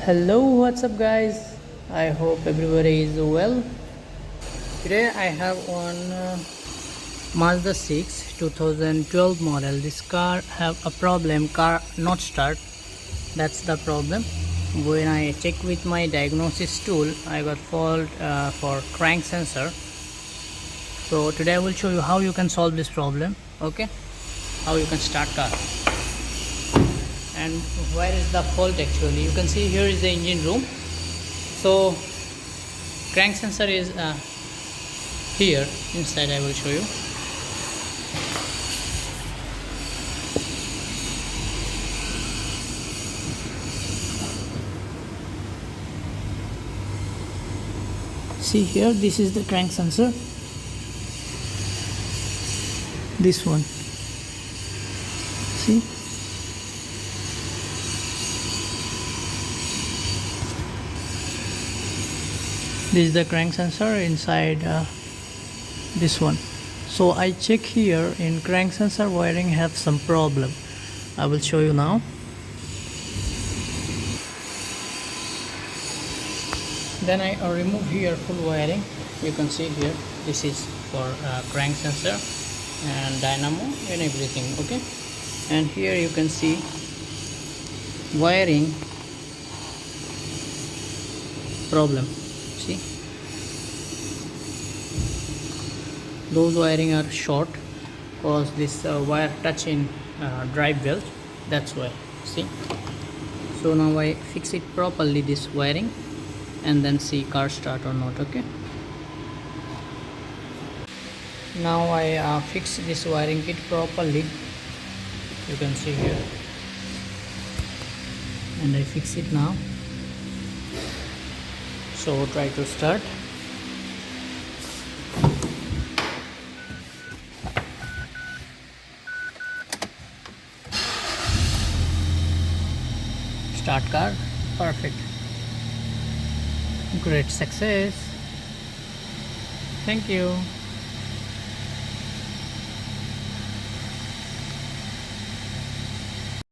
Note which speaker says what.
Speaker 1: Hello, what's up, guys? I hope everybody is well. Today I have one Mazda 6 2012 model. This car have a problem, car not start. That's the problem. When I check with my diagnosis tool, I got fault for crank sensor. So today I will show you how you can solve this problem. Okay, how you can start car and where is the fault. Actually, you can see here is the engine room. So crank sensor is here inside. I will show you. See here, this is the crank sensor, this one. See, this is the crank sensor inside this one. So I check here in crank sensor wiring have some problem. I will show you now. Then I remove here full wiring. You can see here, this is for crank sensor and dynamo and everything. Okay, and here you can see wiring problem. See, those wiring are short because this wire touch in drive belt, that's why. See, so now I fix it properly, this wiring, and then see car start or not. Okay, now I fix this wiring kit properly. You can see here, and I fix it now. So try to start. Start car, perfect. Great success. Thank you.